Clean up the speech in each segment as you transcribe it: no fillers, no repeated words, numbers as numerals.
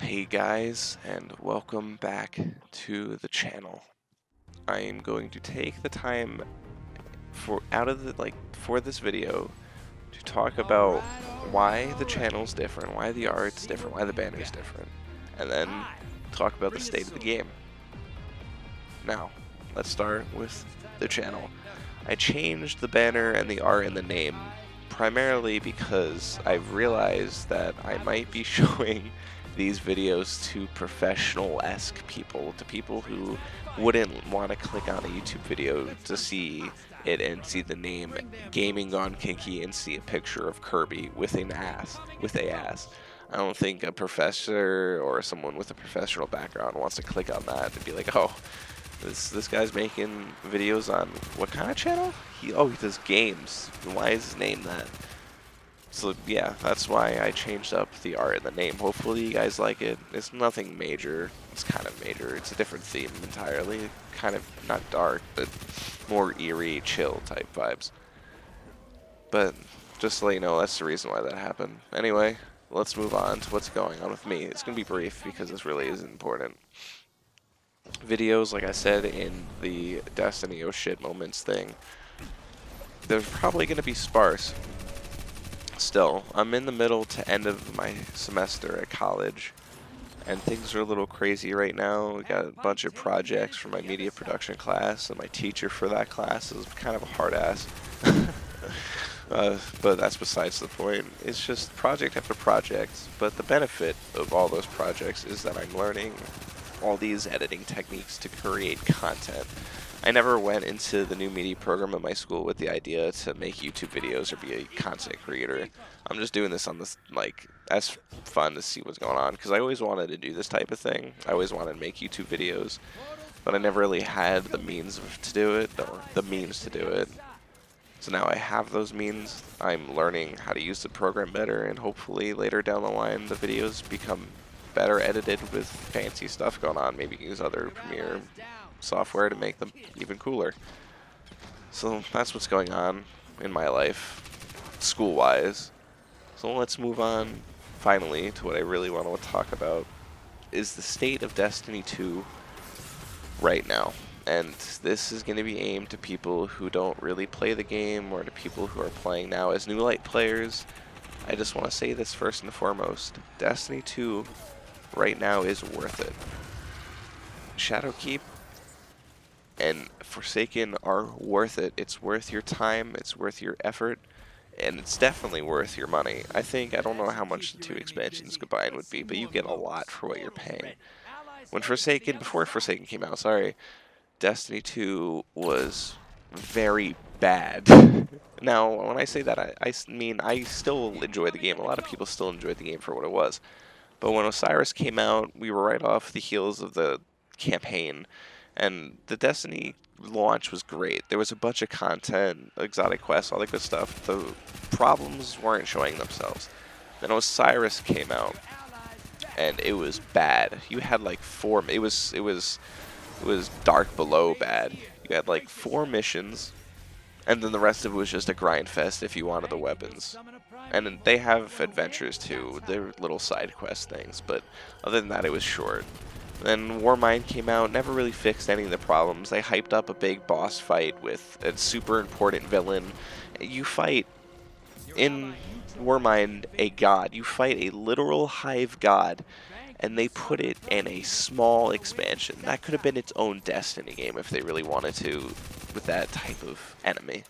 Hey guys, and welcome back to the channel. I am going to take the time for this video to talk about why the channel's different, why the art's different, why the banner's different, and then talk about the state of the game. Now, let's start with the channel. I changed the banner and the art and the name primarily because I've realized that I might be showing these videos to professional-esque people, to people who wouldn't want to click on a YouTube video to see it and see the name Gaming Gone Kinky and see a picture of Kirby with an ass, I don't think a professor or someone with a professional background wants to click on that and be like, oh, this guy's making videos on what kind of channel? He does games. Why is his name that? So yeah, that's why I changed up the art and the name. Hopefully you guys like it. It's nothing major. It's kind of major. It's a different theme entirely. Kind of not dark, but more eerie, chill type vibes. But just to let you know, that's the reason why that happened. Anyway, let's move on to what's going on with me. It's going to be brief because this really isn't important. Videos, like I said, in the Destiny oh shit moments thing, they're probably going to be sparse. Still, I'm in the middle to end of my semester at college, and things are a little crazy right now. We got a bunch of projects for my media production class, and my teacher for that class is kind of a hard ass. But that's besides the point. It's just project after project, but the benefit of all those projects is that I'm learning all these editing techniques to create content. I never went into the new media program at my school with the idea to make YouTube videos or be a content creator. I'm just doing this on this, like, as fun to see what's going on, because I always wanted to do this type of thing. I always wanted to make YouTube videos, but I never really had the means to do it, or the means to do it. So now I have those means. I'm learning how to use the program better, and hopefully later down the line the videos become better edited with fancy stuff going on. Maybe use other Premiere software to make them even cooler. So that's what's going on in my life, school-wise. So let's move on, finally, to what I really want to talk about, is the state of Destiny 2 right now. And this is going to be aimed to people who don't really play the game, or to people who are playing now as new light players. I just want to say this first and foremost. Destiny 2 right now is worth it. Shadowkeep and Forsaken are worth it. It's worth your time, it's worth your effort, and it's definitely worth your money. I don't know how much the two expansions combined would be, but you get a lot for what you're paying. Before Forsaken came out, sorry, Destiny 2 was very bad. Now, when I say that, I mean I still enjoy the game. A lot of people still enjoyed the game for what it was. But when Osiris came out, we were right off the heels of the campaign, and the Destiny launch was great. There was a bunch of content, exotic quests, all that good stuff. The problems weren't showing themselves. Then Osiris came out, and it was bad. You had like it was dark below bad. You had like 4 missions, and then the rest of it was just a grind fest if you wanted the weapons. And they have adventures too, they're little side quest things, but other than that it was short. Then Warmind came out, never really fixed any of the problems. They hyped up a big boss fight with a super important villain. You fight in Warmind a god. You fight a literal hive god, and they put it in a small expansion. That could have been its own Destiny game if they really wanted to, with that type of enemy.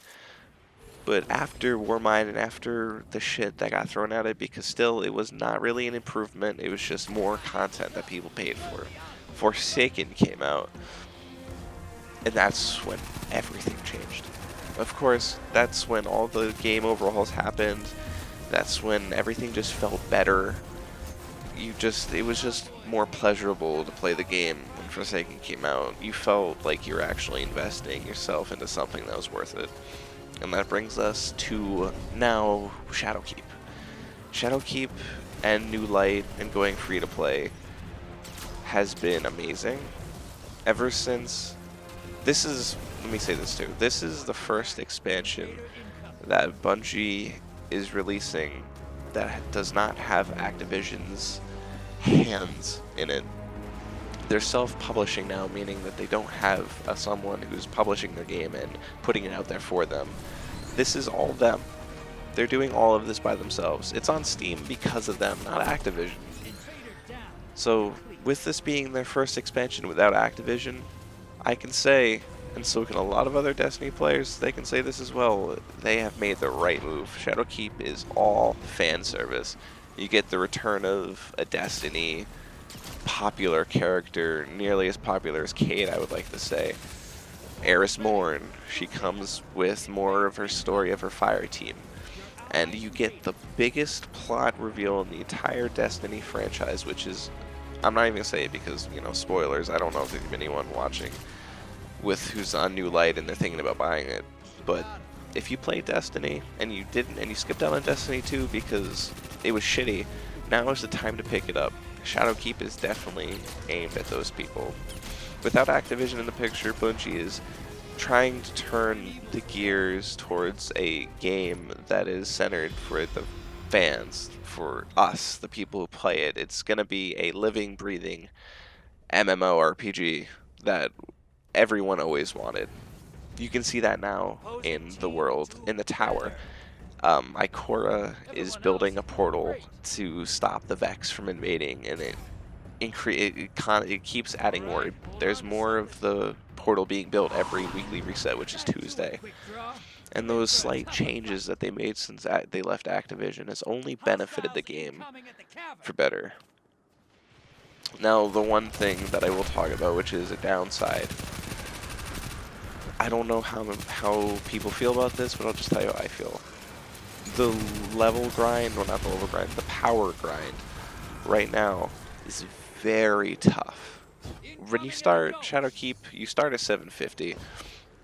But after Warmind and after the shit that got thrown at it, because still it was not really an improvement, it was just more content that people paid for. Forsaken came out, and that's when everything changed. Of course, that's when all the game overhauls happened. That's when everything just felt better. It was just more pleasurable to play the game when Forsaken came out. You felt like you were actually investing yourself into something that was worth it. And that brings us to now Shadowkeep. Shadowkeep and New Light and going free to play has been amazing. Ever since let me say this too. This is the first expansion that Bungie is releasing that does not have Activision's hands in it. They're self-publishing now, meaning that they don't have someone who's publishing their game and putting it out there for them. This is all them. They're doing all of this by themselves. It's on Steam because of them, not Activision. So, with this being their first expansion without Activision, I can say, and so can a lot of other Destiny players, they can say this as well, they have made the right move. Shadowkeep is all fan service. You get the return of a Destiny popular character, nearly as popular as Cayde, I would like to say. Eris Morn, she comes with more of her story of her fire team. And you get the biggest plot reveal in the entire Destiny franchise, which is, I'm not even going to say it because, you know, spoilers, I don't know if there's anyone watching with who's on New Light and they're thinking about buying it. But if you play Destiny and you didn't, and you skipped out on Destiny 2 because it was shitty, now is the time to pick it up. Shadowkeep is definitely aimed at those people. Without Activision in the picture, Bungie is trying to turn the gears towards a game that is centered for the fans, for us, the people who play it. It's going to be a living, breathing MMORPG that everyone always wanted. You can see that now in the world, in the tower. Ikora is building a portal to stop the Vex from invading, and it keeps adding more. There's more of the portal being built every weekly reset, which is Tuesday. And those slight changes that they made since they left Activision has only benefited the game for better. Now, the one thing that I will talk about, which is a downside, I don't know how people feel about this, but I'll just tell you how I feel. The level grind, well, not the level grind, the power grind right now is very tough. When you start Shadowkeep, you start at 750,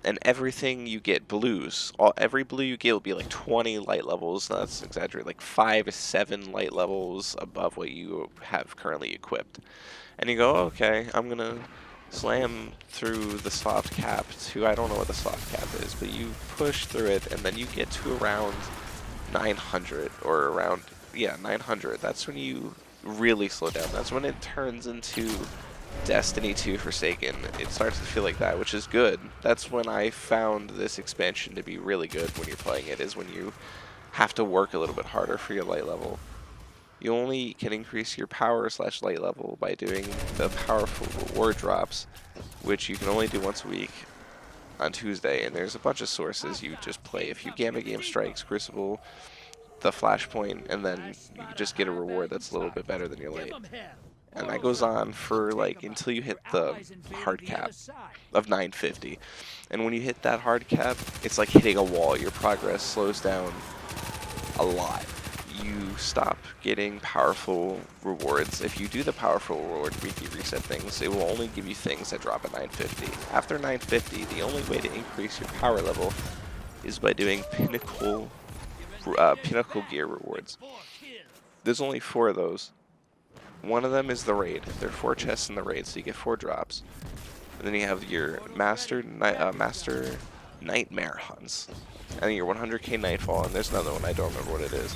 and everything you get blues. Every blue you get will be like 20 light levels. That's exaggerated, like 5 to 7 light levels above what you have currently equipped. And you go, okay, I'm gonna slam through the soft cap to, I don't know what the soft cap is, but you push through it, and then you get to around 900, or around, yeah, 900. That's when you really slow down. That's when it turns into Destiny 2 Forsaken. It starts to feel like that, which is good. That's when I found this expansion to be really good when you're playing it, is when you have to work a little bit harder for your light level. You only can increase your power / light level by doing the powerful reward drops, which you can only do once a week on Tuesday, and there's a bunch of sources you just play. If you Gamma Game Strikes, Crucible, the Flashpoint, and then you just get a reward that's a little bit better than your light. And that goes on for like until you hit the hard cap of 950. And when you hit that hard cap, it's like hitting a wall. Your progress slows down a lot. You stop getting powerful rewards. If you do the powerful reward weekly reset things, it will only give you things that drop at 950. After 950, the only way to increase your power level is by doing pinnacle gear rewards. There's only 4 of those. One of them is the raid. There are 4 chests in the raid, so you get 4 drops. And then you have your Master Nightmare Hunts. And then your 100k Nightfall, and there's another one, I don't remember what it is.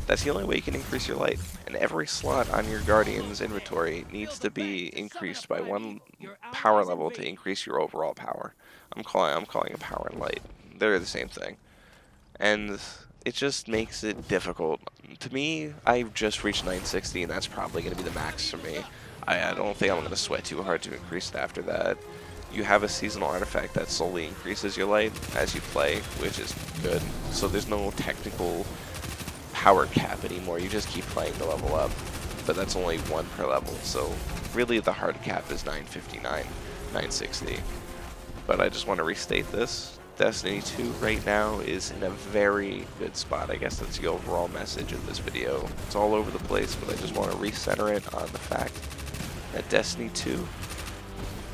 That's the only way you can increase your light. And every slot on your Guardian's inventory needs to be increased by 1 power level to increase your overall power. I'm calling it power and light. They're the same thing. And it just makes it difficult. To me, I've just reached 960, and that's probably going to be the max for me. I don't think I'm going to sweat too hard to increase it after that. You have a seasonal artifact that solely increases your light as you play, which is good. So there's no technical power cap anymore. You just keep playing to level up. But that's only 1 per level, so really the hard cap is 959, 960. But I just want to restate this. Destiny 2 right now is in a very good spot. I guess that's the overall message of this video. It's all over the place, but I just want to recenter it on the fact that Destiny 2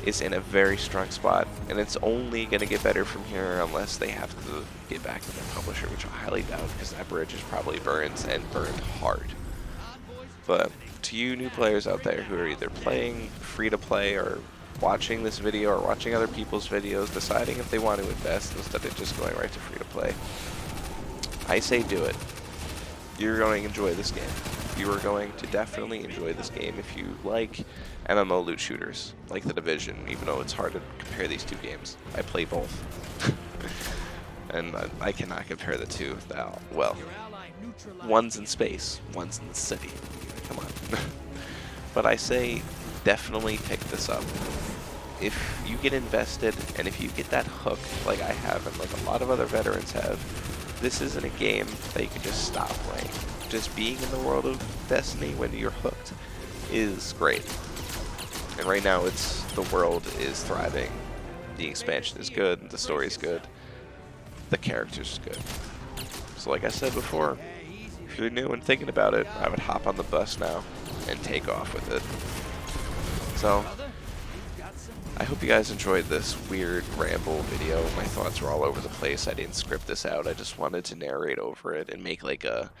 is in a very strong spot, and it's only going to get better from here unless they have to get back to their publisher, which I highly doubt, because that bridge is probably burned, and burned hard. But to you new players out there who are either playing free-to-play or watching this video or watching other people's videos, deciding if they want to invest instead of just going right to free-to-play, I say do it. You're going to enjoy this game. you are going to definitely enjoy this game if you like MMO loot shooters, like The Division, even though it's hard to compare these two games. I play both. And I cannot compare the two. Well, one's in space, one's in the city. Come on. But I say definitely pick this up. If you get invested and if you get that hook like I have and like a lot of other veterans have, this isn't a game that you can just stop playing. Just being in the world of Destiny when you're hooked is great. And right now the world is thriving. The expansion is good, the story is good, the characters are good. So like I said before, if you're new and thinking about it, I would hop on the bus now and take off with it. So I hope you guys enjoyed this weird ramble video. My thoughts were all over the place. I didn't script this out. I just wanted to narrate over it and make like a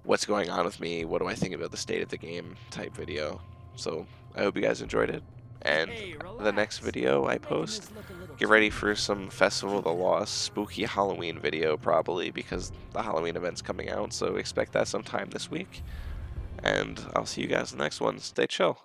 what's going on with me, what do I think about the state of the game type video. So I hope you guys enjoyed it. And the next video I post, get ready for some Festival of the Lost spooky Halloween video probably, because the Halloween event's coming out, so expect that sometime this week. And I'll see you guys in the next one. Stay chill.